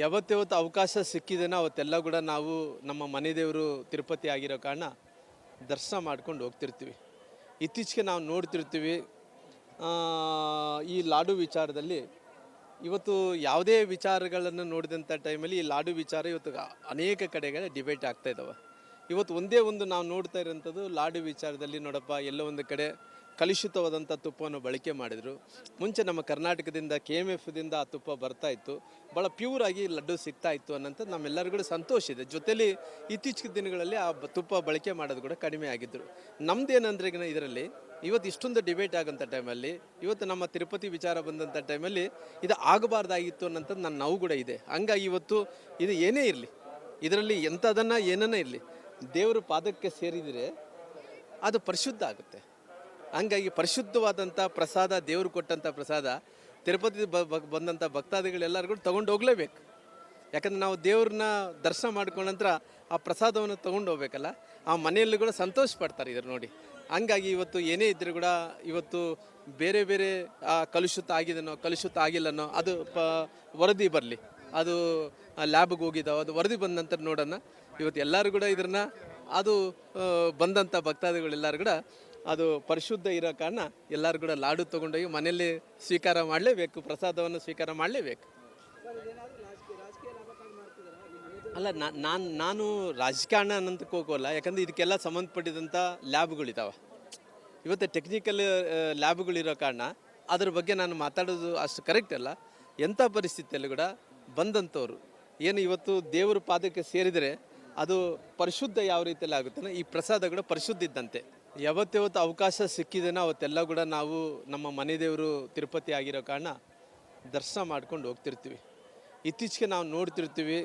ಯಾವತ್ತು ಅವಕಾಶ ಸಿಕ್ಕಿದೆನೋ ಅವತ್ತೆಲ್ಲ ಕೂಡ ನಾವು ನಮ್ಮ ಮನೆ ದೇವರು ತಿರುಪತಿ ಆಗಿರೋ ಕಾರಣ ದರ್ಶನ ಮಾಡ್ಕೊಂಡು ಹೋಗ್ತಿರ್ತೀವಿ. ಇತ್ತೀಚೆಗೆ ನಾವು ನೋಡ್ತಿರ್ತೀವಿ ಆ, ಈ ಲಾಡು ವಿಚಾರದಲ್ಲಿ ಇವತ್ತು ಯಾವುದೇ ವಿಚಾರಗಳನ್ನು ನೋಡಿದಂಥ ಟೈಮಲ್ಲಿ ಈ ಲಾಡು ವಿಚಾರ ಇವತ್ತು ಅನೇಕ ಕಡೆಗಳ ಡಿಬೇಟ್ ಆಗ್ತಾ ಇದ್ದಾವೆ. ಇವತ್ತು ಒಂದೇ ಒಂದು ನಾವು ನೋಡ್ತಾ ಇರೋಂಥದ್ದು ಲಾಡು ವಿಚಾರದಲ್ಲಿ ನೋಡಪ್ಪ ಎಲ್ಲೋ ಒಂದು ಕಡೆ ಕಲುಷಿತವಾದಂಥ ತುಪ್ಪವನ್ನು ಬಳಕೆ ಮಾಡಿದರು. ಮುಂಚೆ ನಮ್ಮ ಕರ್ನಾಟಕದಿಂದ KMFದಿಂದ ಆ ತುಪ್ಪ ಬರ್ತಾ ಇತ್ತು, ಭಾಳ ಪ್ಯೂರಾಗಿ ಲಡ್ಡು ಸಿಗ್ತಾ ಇತ್ತು ಅನ್ನೋಂಥದ್ದು ನಮ್ಮೆಲ್ಲರಿಗೂ ಸಂತೋಷ ಇದೆ. ಜೊತೆಲಿ ಇತ್ತೀಚಿನ ದಿನಗಳಲ್ಲಿ ಆ ತುಪ್ಪ ಬಳಕೆ ಮಾಡೋದು ಕೂಡ ಕಡಿಮೆ ಆಗಿದ್ದರು. ನಮ್ಮದೇನಂದ್ರೆ ಈಗ ಇದರಲ್ಲಿ ಇವತ್ತು ಇಷ್ಟೊಂದು ಡಿಬೇಟ್ ಆಗೋಂಥ ಟೈಮಲ್ಲಿ ಇವತ್ತು ನಮ್ಮ ತಿರುಪತಿ ವಿಚಾರ ಬಂದಂಥ ಟೈಮಲ್ಲಿ ಇದು ಆಗಬಾರ್ದಾಗಿತ್ತು ಅನ್ನೋಂಥದ್ದು ನನ್ನ ನೋವು ಕೂಡ ಇದೆ. ಹಂಗಾಗಿ ಇವತ್ತು ಇದು ಏನೇ ಇರಲಿ, ಇದರಲ್ಲಿ ಎಂಥದನ್ನು ಏನನ್ನೇ ಇರಲಿ, ದೇವರ ಪಾದಕ್ಕೆ ಸೇರಿದರೆ ಅದು ಪರಿಶುದ್ಧ ಆಗುತ್ತೆ. ಹಂಗಾಗಿ ಪರಿಶುದ್ಧವಾದಂಥ ಪ್ರಸಾದ, ದೇವರು ಕೊಟ್ಟಂಥ ಪ್ರಸಾದ ತಿರುಪತಿ ಬಂದಂಥ ಭಕ್ತಾದಿಗಳೆಲ್ಲರಿಗೂ ತೊಗೊಂಡು ಹೋಗಲೇಬೇಕು. ಯಾಕಂದ್ರೆ ನಾವು ದೇವ್ರನ್ನ ದರ್ಶನ ಮಾಡ್ಕೊಂಡ ನಂತರ ಆ ಪ್ರಸಾದವನ್ನು ತೊಗೊಂಡು ಹೋಗ್ಬೇಕಲ್ಲ, ಆ ಮನೆಯಲ್ಲಿ ಕೂಡ ಸಂತೋಷ ಪಡ್ತಾರೆ ಇದ್ರ ನೋಡಿ. ಹಂಗಾಗಿ ಇವತ್ತು ಏನೇ ಇದ್ದರೂ ಕೂಡ ಇವತ್ತು ಬೇರೆ ಬೇರೆ ಕಲುಷಿತ ಆಗಿದನೋ ಕಲುಷಿತ ಆಗಿಲ್ಲನೋ ಅದು ವರದಿ ಬರಲಿ, ಅದು ಲ್ಯಾಬ್ಗೆ ಹೋಗಿದ್ದಾವೆ, ಅದು ವರದಿ ಬಂದ ನಂತರ ನೋಡೋಣ. ಇವತ್ತು ಎಲ್ಲರೂ ಕೂಡ ಇದನ್ನ ಅದು ಬಂದಂಥ ಭಕ್ತಾದಿಗಳೆಲ್ಲರೂ ಕೂಡ ಅದು ಪರಿಶುದ್ಧ ಇರೋ ಕಾರಣ ಎಲ್ಲರೂ ಕೂಡ ಲಾಡು ತೊಗೊಂಡೋಗಿ ಮನೆಯಲ್ಲಿ ಸ್ವೀಕಾರ ಮಾಡಲೇಬೇಕು, ಪ್ರಸಾದವನ್ನು ಸ್ವೀಕಾರ ಮಾಡಲೇಬೇಕು. ಅಲ್ಲ, ನಾನು ರಾಜಕಾರಣ ಅನ್ನೋದಕ್ಕೆ ಹೋಗೋಲ್ಲ. ಯಾಕಂದರೆ ಇದಕ್ಕೆಲ್ಲ ಸಂಬಂಧಪಟ್ಟಿದಂಥ ಲ್ಯಾಬ್ಗಳಿದ್ದಾವೆ. ಇವತ್ತು ಟೆಕ್ನಿಕಲ್ ಲ್ಯಾಬ್ಗಳಿರೋ ಕಾರಣ ಅದ್ರ ಬಗ್ಗೆ ನಾನು ಮಾತಾಡೋದು ಅಷ್ಟು ಕರೆಕ್ಟ್ ಅಲ್ಲ. ಎಂಥ ಪರಿಸ್ಥಿತಿಯಲ್ಲಿ ಕೂಡ ಬಂದಂಥವ್ರು ಏನು ಇವತ್ತು ದೇವರ ಪಾದಕ್ಕೆ ಸೇರಿದರೆ ಅದು ಪರಿಶುದ್ಧ ಯಾವ ರೀತಿಯಲ್ಲಿ ಆಗುತ್ತೋ ಈ ಪ್ರಸಾದ ಕೂಡ ಪರಿಶುದ್ಧ ಇದ್ದಂತೆ. ಯಾವತ್ತು ಅವಕಾಶ ಸಿಕ್ಕಿದೆನೋ ಅವತ್ತೆಲ್ಲ ಕೂಡ ನಾವು ನಮ್ಮ ಮನೆ ದೇವರು ತಿರುಪತಿ ಆಗಿರೋ ಕಾರಣ ದರ್ಶನ ಮಾಡ್ಕೊಂಡು ಹೋಗ್ತಿರ್ತೀವಿ. ಇತ್ತೀಚೆಗೆ ನಾವು ನೋಡ್ತಿರ್ತೀವಿ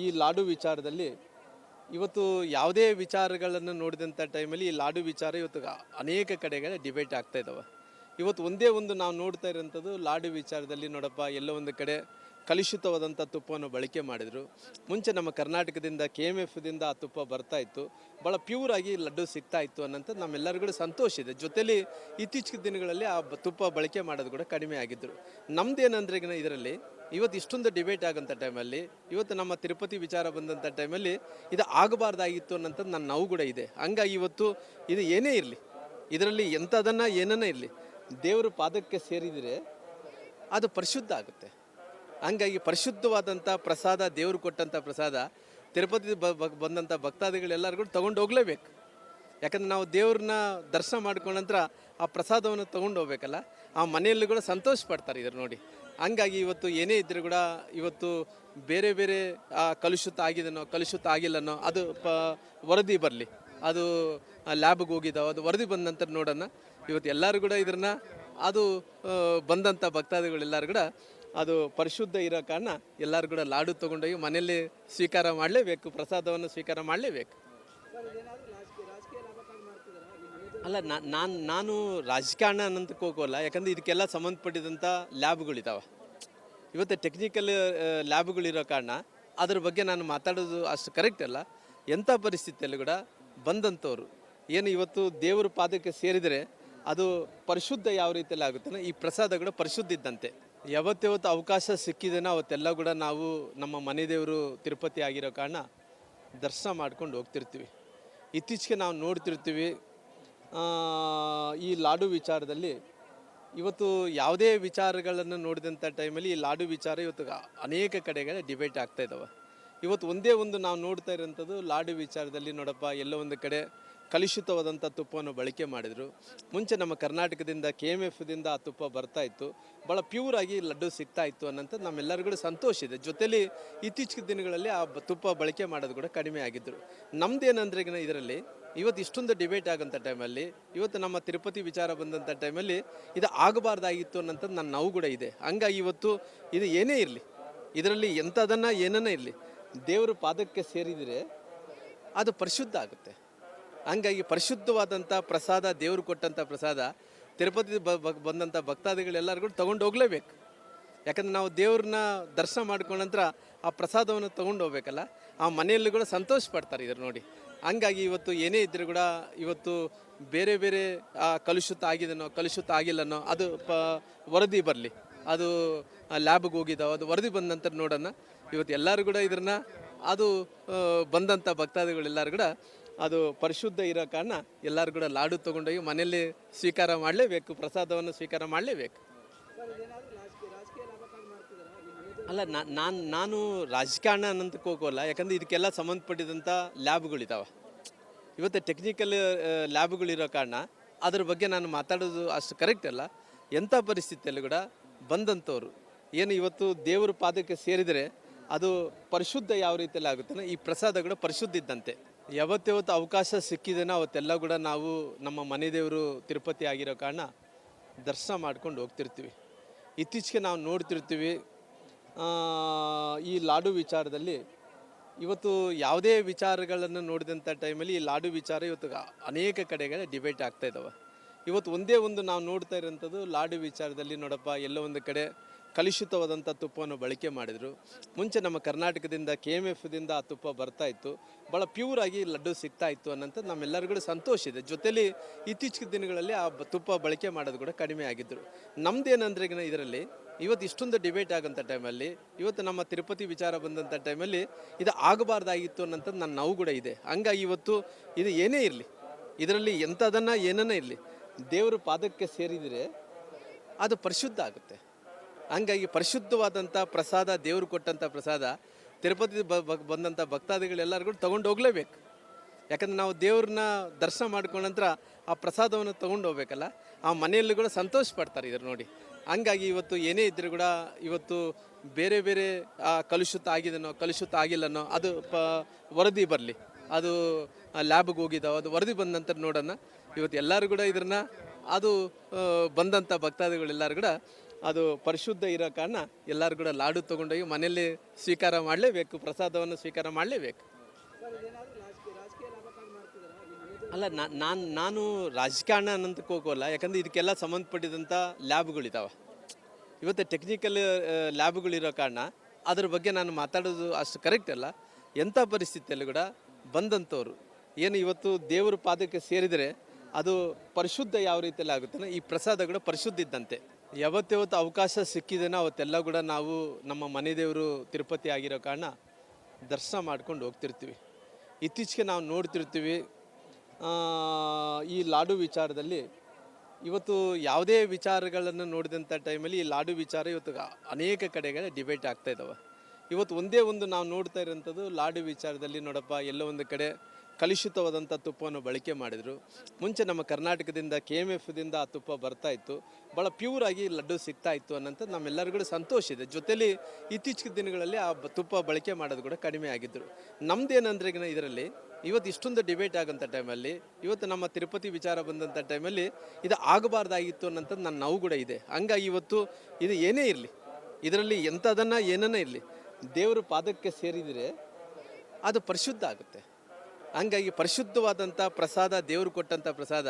ಈ ಲಾಡು ವಿಚಾರದಲ್ಲಿ ಇವತ್ತು ಯಾವುದೇ ವಿಚಾರಗಳನ್ನು ನೋಡಿದಂಥ ಟೈಮಲ್ಲಿ ಈ ಲಾಡು ವಿಚಾರ ಇವತ್ತು ಅನೇಕ ಕಡೆಗಳ ಡಿಬೇಟ್ ಆಗ್ತಾ ಇದ್ದಾವೆ. ಇವತ್ತು ಒಂದೇ ಒಂದು ನಾವು ನೋಡ್ತಾ ಇರೋಂಥದ್ದು ಲಾಡು ವಿಚಾರದಲ್ಲಿ ನೋಡಪ್ಪ ಎಲ್ಲೋ ಒಂದು ಕಡೆ ಕಲುಷಿತವಾದಂಥ ತುಪ್ಪವನ್ನು ಬಳಕೆ ಮಾಡಿದರು. ಮುಂಚೆ ನಮ್ಮ ಕರ್ನಾಟಕದಿಂದ KMFದಿಂದ ಆ ತುಪ್ಪ ಬರ್ತಾ ಇತ್ತು, ಭಾಳ ಪ್ಯೂರಾಗಿ ಲಡ್ಡು ಸಿಗ್ತಾ ಇತ್ತು ಅನ್ನೋಂಥದ್ದು ನಮ್ಮೆಲ್ಲರಿಗೂ ಸಂತೋಷ ಇದೆ. ಜೊತೆಲಿ ಇತ್ತೀಚಿನ ದಿನಗಳಲ್ಲಿ ಆ ತುಪ್ಪ ಬಳಕೆ ಮಾಡೋದು ಕೂಡ ಕಡಿಮೆ ಆಗಿದ್ದರು. ನಮ್ಮದೇನಂದ್ರೆ ಈಗ ಇದರಲ್ಲಿ ಇವತ್ತು ಇಷ್ಟೊಂದು ಡಿಬೇಟ್ ಆಗೋಂಥ ಟೈಮಲ್ಲಿ ಇವತ್ತು ನಮ್ಮ ತಿರುಪತಿ ವಿಚಾರ ಬಂದಂಥ ಟೈಮಲ್ಲಿ ಇದು ಆಗಬಾರ್ದಾಗಿತ್ತು ಅನ್ನೋಂಥದ್ದು ನನ್ನ ನೋವು ಕೂಡ ಇದೆ. ಹಂಗಾಗಿ ಇವತ್ತು ಇದು ಏನೇ ಇರಲಿ, ಇದರಲ್ಲಿ ಎಂಥದನ್ನು ಏನನ್ನೇ ಇರಲಿ, ದೇವರ ಪಾದಕ್ಕೆ ಸೇರಿದರೆ ಅದು ಪರಿಶುದ್ಧ ಆಗುತ್ತೆ. ಹಂಗಾಗಿ ಪರಿಶುದ್ಧವಾದಂಥ ಪ್ರಸಾದ, ದೇವರು ಕೊಟ್ಟಂಥ ಪ್ರಸಾದ ತಿರುಪತಿ ಬಂದಂಥ ಭಕ್ತಾದಿಗಳೆಲ್ಲರಿಗೂ ತೊಗೊಂಡು ಹೋಗಲೇಬೇಕು. ಯಾಕಂದ್ರೆ ನಾವು ದೇವ್ರನ್ನ ದರ್ಶನ ಮಾಡ್ಕೊಂಡ ನಂತರ ಆ ಪ್ರಸಾದವನ್ನು ತೊಗೊಂಡು ಹೋಗ್ಬೇಕಲ್ಲ, ಆ ಮನೆಯಲ್ಲಿ ಕೂಡ ಸಂತೋಷ ಪಡ್ತಾರೆ ಇದ್ರ ನೋಡಿ. ಹಂಗಾಗಿ ಇವತ್ತು ಏನೇ ಇದ್ದರೂ ಕೂಡ ಇವತ್ತು ಬೇರೆ ಬೇರೆ ಕಲುಷಿತ ಆಗಿದನೋ ಕಲುಷಿತ ಆಗಿಲ್ಲನೋ ಅದು ವರದಿ ಬರಲಿ, ಅದು ಲ್ಯಾಬ್ಗೆ ಹೋಗಿದ್ದಾವೆ, ಅದು ವರದಿ ಬಂದ ನಂತರ ನೋಡೋಣ. ಇವತ್ತು ಎಲ್ಲರೂ ಕೂಡ ಇದನ್ನ ಅದು ಬಂದಂಥ ಭಕ್ತಾದಿಗಳೆಲ್ಲರೂ ಕೂಡ ಅದು ಪರಿಶುದ್ಧ ಇರೋ ಕಾರಣ ಎಲ್ಲರೂ ಕೂಡ ಲಾಡು ತೊಗೊಂಡೋಗಿ ಮನೆಯಲ್ಲಿ ಸ್ವೀಕಾರ ಮಾಡಲೇಬೇಕು, ಪ್ರಸಾದವನ್ನು ಸ್ವೀಕಾರ ಮಾಡಲೇಬೇಕು. ಅಲ್ಲ, ನಾನು ರಾಜಕಾರಣ ಅನ್ನೋದಕ್ಕೆ ಹೋಗೋಲ್ಲ. ಯಾಕಂದರೆ ಇದಕ್ಕೆಲ್ಲ ಸಂಬಂಧಪಟ್ಟಿದಂಥ ಲ್ಯಾಬ್ಗಳಿದ್ದಾವೆ. ಇವತ್ತು ಟೆಕ್ನಿಕಲ್ ಲ್ಯಾಬ್ಗಳಿರೋ ಕಾರಣ ಅದ್ರ ಬಗ್ಗೆ ನಾನು ಮಾತಾಡೋದು ಅಷ್ಟು ಕರೆಕ್ಟ್ ಅಲ್ಲ. ಎಂಥ ಪರಿಸ್ಥಿತಿಯಲ್ಲಿ ಕೂಡ ಬಂದಂಥವ್ರು ಏನು ಇವತ್ತು ದೇವರ ಪಾದಕ್ಕೆ ಸೇರಿದರೆ ಅದು ಪರಿಶುದ್ಧ ಯಾವ ರೀತಿಯಲ್ಲಿ ಆಗುತ್ತೋ ಈ ಪ್ರಸಾದ ಕೂಡ ಪರಿಶುದ್ಧ ಇದ್ದಂತೆ. ಯಾವತ್ತು ಅವಕಾಶ ಸಿಕ್ಕಿದೆನೋ ಅವತ್ತೆಲ್ಲ ಕೂಡ ನಾವು ನಮ್ಮ ಮನೆ ದೇವರು ತಿರುಪತಿ ಆಗಿರೋ ಕಾರಣ ದರ್ಶನ ಮಾಡ್ಕೊಂಡು ಹೋಗ್ತಿರ್ತೀವಿ. ಇತ್ತೀಚೆಗೆ ನಾವು ನೋಡ್ತಿರ್ತೀವಿ ಈ ಲಾಡು ವಿಚಾರದಲ್ಲಿ ಇವತ್ತು ಯಾವುದೇ ವಿಚಾರಗಳನ್ನು ನೋಡಿದಂಥ ಟೈಮಲ್ಲಿ ಈ ಲಾಡು ವಿಚಾರ ಇವತ್ತು ಅನೇಕ ಕಡೆಗಳ ಡಿಬೇಟ್ ಆಗ್ತಾ ಇದ್ದಾವೆ. ಇವತ್ತು ಒಂದೇ ಒಂದು ನಾವು ನೋಡ್ತಾ ಇರೋಂಥದ್ದು ಲಾಡು ವಿಚಾರದಲ್ಲಿ ನೋಡಪ್ಪ ಎಲ್ಲೋ ಒಂದು ಕಡೆ ಕಲುಷಿತವಾದಂಥ ತುಪ್ಪವನ್ನು ಬಳಕೆ ಮಾಡಿದರು. ಮುಂಚೆ ನಮ್ಮ ಕರ್ನಾಟಕದಿಂದ KMFದಿಂದ ಆ ತುಪ್ಪ ಬರ್ತಾ ಇತ್ತು, ಭಾಳ ಪ್ಯೂರಾಗಿ ಲಡ್ಡು ಸಿಗ್ತಾ ಇತ್ತು ಅನ್ನೋಂಥದ್ದು ನಮ್ಮೆಲ್ಲರಿಗೂ ಸಂತೋಷ ಇದೆ. ಜೊತೆಲಿ ಇತ್ತೀಚಿನ ದಿನಗಳಲ್ಲಿ ಆ ತುಪ್ಪ ಬಳಕೆ ಮಾಡೋದು ಕೂಡ ಕಡಿಮೆ ಆಗಿದ್ದರು. ನಮ್ಮದೇನಂದ್ರೆ ಈಗ ಇದರಲ್ಲಿ ಇವತ್ತು ಇಷ್ಟೊಂದು ಡಿಬೇಟ್ ಆಗೋಂಥ ಟೈಮಲ್ಲಿ ಇವತ್ತು ನಮ್ಮ ತಿರುಪತಿ ವಿಚಾರ ಬಂದಂಥ ಟೈಮಲ್ಲಿ ಇದು ಆಗಬಾರ್ದಾಗಿತ್ತು ಅನ್ನೋಂಥದ್ದು ನನ್ನ ನೋವು ಕೂಡ ಇದೆ. ಹಂಗಾಗಿ ಇವತ್ತು ಇದು ಏನೇ ಇರಲಿ, ಇದರಲ್ಲಿ ಎಂಥದನ್ನು ಏನನ್ನೇ ಇರಲಿ, ದೇವರ ಪಾದಕ್ಕೆ ಸೇರಿದರೆ ಅದು ಪರಿಶುದ್ಧ ಆಗುತ್ತೆ. ಹಂಗಾಗಿ ಪರಿಶುದ್ಧವಾದಂಥ ಪ್ರಸಾದ, ದೇವರು ಕೊಟ್ಟಂಥ ಪ್ರಸಾದ ತಿರುಪತಿ ಬಂದಂಥ ಭಕ್ತಾದಿಗಳೆಲ್ಲರಿಗೂ ತೊಗೊಂಡು ಹೋಗಲೇಬೇಕು. ಯಾಕಂದ್ರೆ ನಾವು ದೇವ್ರನ್ನ ದರ್ಶನ ಮಾಡ್ಕೊಂಡ ನಂತರ ಆ ಪ್ರಸಾದವನ್ನು ತೊಗೊಂಡು ಹೋಗ್ಬೇಕಲ್ಲ, ಆ ಮನೆಯಲ್ಲಿ ಕೂಡ ಸಂತೋಷ ಪಡ್ತಾರೆ ಇದ್ರ ನೋಡಿ. ಹಂಗಾಗಿ ಇವತ್ತು ಏನೇ ಇದ್ದರೂ ಕೂಡ ಇವತ್ತು ಬೇರೆ ಬೇರೆ ಕಲುಷಿತ ಆಗಿದನೋ ಕಲುಷಿತ ಆಗಿಲ್ಲನೋ ಅದು ವರದಿ ಬರಲಿ, ಅದು ಲ್ಯಾಬ್ಗೆ ಹೋಗಿದ್ದಾವೆ, ಅದು ವರದಿ ಬಂದ ನಂತರ ನೋಡೋಣ. ಇವತ್ತು ಎಲ್ಲರೂ ಕೂಡ ಇದನ್ನ ಅದು ಬಂದಂಥ ಭಕ್ತಾದಿಗಳೆಲ್ಲರೂ ಕೂಡ ಅದು ಪರಿಶುದ್ಧ ಇರೋ ಕಾರಣ ಎಲ್ಲರೂ ಕೂಡ ಲಾಡು ತೊಗೊಂಡೋಗಿ ಮನೆಯಲ್ಲಿ ಸ್ವೀಕಾರ ಮಾಡಲೇಬೇಕು, ಪ್ರಸಾದವನ್ನು ಸ್ವೀಕಾರ ಮಾಡಲೇಬೇಕು. ಅಲ್ಲ, ನಾನು ರಾಜಕಾರಣ ಅನ್ನೋದಕ್ಕೆ ಹೋಗೋಲ್ಲ, ಯಾಕಂದರೆ ಇದಕ್ಕೆಲ್ಲ ಸಂಬಂಧಪಟ್ಟಿದಂಥ ಲ್ಯಾಬ್ಗಳಿದ್ದಾವೆ. ಇವತ್ತು ಟೆಕ್ನಿಕಲ್ ಲ್ಯಾಬ್ಗಳಿರೋ ಕಾರಣ ಅದ್ರ ಬಗ್ಗೆ ನಾನು ಮಾತಾಡೋದು ಅಷ್ಟು ಕರೆಕ್ಟ್ ಅಲ್ಲ. ಎಂಥ ಪರಿಸ್ಥಿತಿಯಲ್ಲಿ ಕೂಡ ಬಂದಂಥವ್ರು ಏನು ಇವತ್ತು ದೇವರ ಪಾದಕ್ಕೆ ಸೇರಿದರೆ ಅದು ಪರಿಶುದ್ಧ ಯಾವ ರೀತಿಯಲ್ಲಿ ಆಗುತ್ತೋ ಈ ಪ್ರಸಾದ ಕೂಡ ಪರಿಶುದ್ಧ ಇದ್ದಂತೆ. ಯಾವತ್ತು ಅವಕಾಶ ಸಿಕ್ಕಿದೇನೋ ಅವತ್ತೆಲ್ಲ ಕೂಡ ನಾವು ನಮ್ಮ ಮನೆ ದೇವರು ತಿರುಪತಿ ಆಗಿರೋ ಕಾರಣ ದರ್ಶನ ಮಾಡ್ಕೊಂಡು ಹೋಗ್ತಿರ್ತೀವಿ. ಇತ್ತೀಚೆಗೆ ನಾವು ನೋಡ್ತಿರ್ತೀವಿ ಈ ಲಾಡು ವಿಚಾರದಲ್ಲಿ ಇವತ್ತು ಯಾವುದೇ ವಿಚಾರಗಳನ್ನು ನೋಡಿದಂಥ ಟೈಮಲ್ಲಿ ಈ ಲಾಡು ವಿಚಾರ ಇವತ್ತು ಅನೇಕ ಕಡೆಗಳ ಡಿಬೇಟ್ ಆಗ್ತಾ ಇದ್ದಾವೆ. ಇವತ್ತು ಒಂದೇ ಒಂದು ನಾವು ನೋಡ್ತಾ ಇರೋಂಥದ್ದು ಲಾಡು ವಿಚಾರದಲ್ಲಿ ನೋಡಪ್ಪ, ಎಲ್ಲೋ ಒಂದು ಕಡೆ ಕಲುಷಿತವಾದಂಥ ತುಪ್ಪವನ್ನು ಬಳಕೆ ಮಾಡಿದರು. ಮುಂಚೆ ನಮ್ಮ ಕರ್ನಾಟಕದಿಂದ KMFದಿಂದ ಆ ತುಪ್ಪ ಬರ್ತಾ ಇತ್ತು, ಭಾಳ ಪ್ಯೂರಾಗಿ ಲಡ್ಡು ಸಿಗ್ತಾ ಇತ್ತು ಅನ್ನೋಂಥದ್ದು ನಮ್ಮೆಲ್ಲರಿಗೂ ಸಂತೋಷ ಇದೆ. ಜೊತೆಲಿ ಇತ್ತೀಚಿನ ದಿನಗಳಲ್ಲಿ ಆ ತುಪ್ಪ ಬಳಕೆ ಮಾಡೋದು ಕೂಡ ಕಡಿಮೆ ಆಗಿದ್ದರು. ನಮ್ಮದೇನಂದ್ರೆ ಇದರಲ್ಲಿ ಇವತ್ತು ಇಷ್ಟೊಂದು ಡಿಬೇಟ್ ಆಗೋಂಥ ಟೈಮಲ್ಲಿ ಇವತ್ತು ನಮ್ಮ ತಿರುಪತಿ ವಿಚಾರ ಬಂದಂಥ ಟೈಮಲ್ಲಿ ಇದು ಆಗಬಾರ್ದಾಗಿತ್ತು ಅನ್ನೋಂಥದ್ದು ನನ್ನ ನೋವು ಕೂಡ ಇದೆ. ಹಂಗಾಗಿ ಇವತ್ತು ಇದು ಏನೇ ಇರಲಿ, ಇದರಲ್ಲಿ ಎಂಥದನ್ನು ಏನನ್ನೇ ಇರಲಿ, ದೇವರ ಪಾದಕ್ಕೆ ಸೇರಿದರೆ ಅದು ಪರಿಶುದ್ಧ ಆಗುತ್ತೆ. ಹಂಗಾಗಿ ಪರಿಶುದ್ಧವಾದಂಥ ಪ್ರಸಾದ, ದೇವರು ಕೊಟ್ಟಂಥ ಪ್ರಸಾದ ತಿರುಪತಿ ಬಂದಂಥ ಭಕ್ತಾದಿಗಳೆಲ್ಲರಿಗೂ ತೊಗೊಂಡು ಹೋಗಲೇಬೇಕು. ಯಾಕಂದ್ರೆ ನಾವು ದೇವ್ರನ್ನ ದರ್ಶನ ಮಾಡ್ಕೊಂಡ ನಂತರ ಆ ಪ್ರಸಾದವನ್ನು ತೊಗೊಂಡು ಹೋಗ್ಬೇಕಲ್ಲ, ಆ ಮನೆಯಲ್ಲಿ ಕೂಡ ಸಂತೋಷ ಪಡ್ತಾರೆ ಇದ್ರ ನೋಡಿ. ಹಂಗಾಗಿ ಇವತ್ತು ಏನೇ ಇದ್ರೂ ಕೂಡ ಇವತ್ತು ಬೇರೆ ಬೇರೆ ಕಲುಷಿತ ಆಗಿದನೋ ಕಲುಷಿತ ಆಗಿಲ್ಲನೋ ಅದು ವರದಿ ಬರಲಿ, ಅದು ಲ್ಯಾಬ್ಗೆ ಹೋಗಿದ್ದಾವೆ, ಅದು ವರದಿ ಬಂದ ನಂತರ ನೋಡೋಣ. ಇವತ್ತು ಎಲ್ಲರೂ ಕೂಡ ಇದನ್ನ ಅದು ಬಂದಂಥ ಭಕ್ತಾದಿಗಳೆಲ್ಲರೂ ಕೂಡ ಅದು ಪರಿಶುದ್ಧ ಇರೋ ಕಾರಣ ಎಲ್ಲರೂ ಕೂಡ ಲಾಡು ತೊಗೊಂಡೋಗಿ ಮನೆಯಲ್ಲಿ ಸ್ವೀಕಾರ ಮಾಡಲೇಬೇಕು, ಪ್ರಸಾದವನ್ನು ಸ್ವೀಕಾರ ಮಾಡಲೇಬೇಕು. ಅಲ್ಲ, ನಾನು ರಾಜಕಾರಣ ಅನ್ನೋದಕ್ಕೆ ಹೋಗೋಲ್ಲ, ಯಾಕಂದರೆ ಇದಕ್ಕೆಲ್ಲ ಸಂಬಂಧಪಟ್ಟಿದಂಥ ಲ್ಯಾಬ್ಗಳಿದ್ದಾವೆ. ಇವತ್ತು ಟೆಕ್ನಿಕಲ್ ಲ್ಯಾಬ್ಗಳಿರೋ ಕಾರಣ ಅದ್ರ ಬಗ್ಗೆ ನಾನು ಮಾತಾಡೋದು ಅಷ್ಟು ಕರೆಕ್ಟ್ ಅಲ್ಲ. ಎಂಥ ಪರಿಸ್ಥಿತಿಯಲ್ಲಿ ಕೂಡ ಬಂದಂಥವ್ರು ಏನು ಇವತ್ತು ದೇವರ ಪಾದಕ್ಕೆ ಸೇರಿದರೆ ಅದು ಪರಿಶುದ್ಧ ಯಾವ ರೀತಿಯಲ್ಲಿ ಆಗುತ್ತೋ ಈ ಪ್ರಸಾದ ಕೂಡ ಪರಿಶುದ್ಧ ಇದ್ದಂತೆ. ಯಾವತ್ತು ಅವಕಾಶ ಸಿಕ್ಕಿದೇನೋ ಅವತ್ತೆಲ್ಲ ಕೂಡ ನಾವು ನಮ್ಮ ಮನೆ ದೇವರು ತಿರುಪತಿ ಆಗಿರೋ ಕಾರಣ ದರ್ಶನ ಮಾಡ್ಕೊಂಡು ಹೋಗ್ತಿರ್ತೀವಿ. ಇತ್ತೀಚೆಗೆ ನಾವು ನೋಡ್ತಿರ್ತೀವಿ ಈ ಲಾಡು ವಿಚಾರದಲ್ಲಿ ಇವತ್ತು ಯಾವುದೇ ವಿಚಾರಗಳನ್ನು ನೋಡಿದಂಥ ಟೈಮಲ್ಲಿ ಈ ಲಾಡು ವಿಚಾರ ಇವತ್ತು ಅನೇಕ ಕಡೆಗಳ ಡಿಬೇಟ್ ಆಗ್ತಾ ಇದ್ದಾವೆ. ಇವತ್ತು ಒಂದೇ ಒಂದು ನಾವು ನೋಡ್ತಾ ಇರೋಂಥದ್ದು ಲಾಡು ವಿಚಾರದಲ್ಲಿ ನೋಡಪ್ಪ, ಎಲ್ಲೋ ಒಂದು ಕಡೆ ಕಲುಷಿತವಾದಂಥ ತುಪ್ಪವನ್ನು ಬಳಕೆ ಮಾಡಿದರು. ಮುಂಚೆ ನಮ್ಮ ಕರ್ನಾಟಕದಿಂದ KMFದಿಂದ ಆ ತುಪ್ಪ ಬರ್ತಾ ಇತ್ತು, ಭಾಳ ಪ್ಯೂರಾಗಿ ಲಡ್ಡು ಸಿಗ್ತಾ ಇತ್ತು ಅನ್ನೋಂಥದ್ದು ನಮ್ಮೆಲ್ಲರಿಗೂ ಸಂತೋಷ ಇದೆ. ಜೊತೆಲಿ ಇತ್ತೀಚಿನ ದಿನಗಳಲ್ಲಿ ಆ ತುಪ್ಪ ಬಳಕೆ ಮಾಡೋದು ಕೂಡ ಕಡಿಮೆ ಆಗಿದ್ದರು. ನಮ್ಮದೇನಂದ್ರೆ ಇದರಲ್ಲಿ ಇವತ್ತು ಇಷ್ಟೊಂದು ಡಿಬೇಟ್ ಆಗೋಂಥ ಟೈಮಲ್ಲಿ ಇವತ್ತು ನಮ್ಮ ತಿರುಪತಿ ವಿಚಾರ ಬಂದಂಥ ಟೈಮಲ್ಲಿ ಇದು ಆಗಬಾರ್ದಾಗಿತ್ತು ಅನ್ನೋಂಥದ್ದು ನನ್ನ ನೋವು ಕೂಡ ಇದೆ. ಹಂಗಾಗಿ ಇವತ್ತು ಇದು ಏನೇ ಇರಲಿ, ಇದರಲ್ಲಿ ಎಂಥದನ್ನು ಏನನ್ನೇ ಇರಲಿ, ದೇವರ ಪಾದಕ್ಕೆ ಸೇರಿದರೆ ಅದು ಪರಿಶುದ್ಧ ಆಗುತ್ತೆ. ಹಂಗಾಗಿ ಪರಿಶುದ್ಧವಾದಂಥ ಪ್ರಸಾದ, ದೇವರು ಕೊಟ್ಟಂಥ ಪ್ರಸಾದ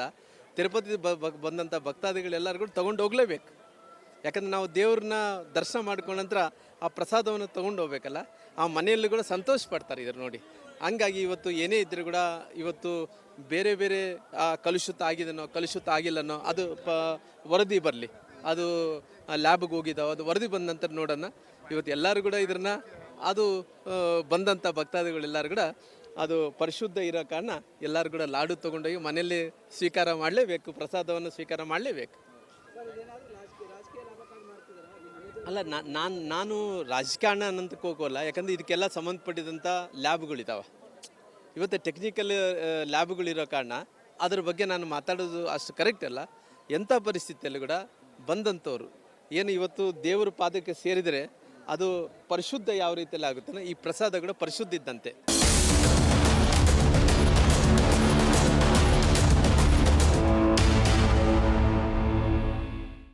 ತಿರುಪತಿ ಬಂದಂಥ ಭಕ್ತಾದಿಗಳೆಲ್ಲರಿಗೂ ತೊಗೊಂಡು ಹೋಗಲೇಬೇಕು. ಯಾಕಂದ್ರೆ ನಾವು ದೇವ್ರನ್ನ ದರ್ಶನ ಮಾಡ್ಕೊಂಡ ನಂತರ ಆ ಪ್ರಸಾದವನ್ನು ತೊಗೊಂಡು ಹೋಗ್ಬೇಕಲ್ಲ, ಆ ಮನೆಯಲ್ಲಿ ಕೂಡ ಸಂತೋಷ ಪಡ್ತಾರೆ ಇದ್ರ ನೋಡಿ. ಹಂಗಾಗಿ ಇವತ್ತು ಏನೇ ಇದ್ರೂ ಕೂಡ ಇವತ್ತು ಬೇರೆ ಬೇರೆ ಕಲುಷಿತ ಆಗಿದನೋ ಕಲುಷಿತ ಆಗಿಲ್ಲನೋ ಅದು ವರದಿ ಬರಲಿ, ಅದು ಲ್ಯಾಬ್ಗೆ ಹೋಗಿದ್ದಾವೆ, ಅದು ವರದಿ ಬಂದ ನಂತರ ನೋಡೋಣ. ಇವತ್ತು ಎಲ್ಲರೂ ಕೂಡ ಇದನ್ನ ಅದು ಬಂದಂಥ ಭಕ್ತಾದಿಗಳೆಲ್ಲರೂ ಕೂಡ ಅದು ಪರಿಶುದ್ಧ ಇರೋ ಕಾರಣ ಎಲ್ಲರೂ ಕೂಡ ಲಾಡು ತೊಗೊಂಡೋಗಿ ಮನೆಯಲ್ಲಿ ಸ್ವೀಕಾರ ಮಾಡಲೇಬೇಕು, ಪ್ರಸಾದವನ್ನು ಸ್ವೀಕಾರ ಮಾಡಲೇಬೇಕು. ಅಲ್ಲ, ನಾನು ರಾಜಕಾರಣ ಅನ್ನೋದಕ್ಕೆ ಹೋಗೋಲ್ಲ, ಯಾಕಂದರೆ ಇದಕ್ಕೆಲ್ಲ ಸಂಬಂಧಪಟ್ಟಿದಂಥ ಲ್ಯಾಬ್ಗಳಿದ್ದಾವೆ. ಇವತ್ತು ಟೆಕ್ನಿಕಲ್ ಲ್ಯಾಬ್ಗಳಿರೋ ಕಾರಣ ಅದ್ರ ಬಗ್ಗೆ ನಾನು ಮಾತಾಡೋದು ಅಷ್ಟು ಕರೆಕ್ಟ್ ಅಲ್ಲ. ಎಂಥ ಪರಿಸ್ಥಿತಿಯಲ್ಲಿ ಕೂಡ ಬಂದಂಥವ್ರು ಏನು ಇವತ್ತು ದೇವರ ಪಾದಕ್ಕೆ ಸೇರಿದರೆ ಅದು ಪರಿಶುದ್ಧ ಯಾವ ರೀತಿಯಲ್ಲಿ ಆಗುತ್ತೋ ಈ ಪ್ರಸಾದ ಕೂಡ ಪರಿಶುದ್ಧ ಇದ್ದಂತೆ.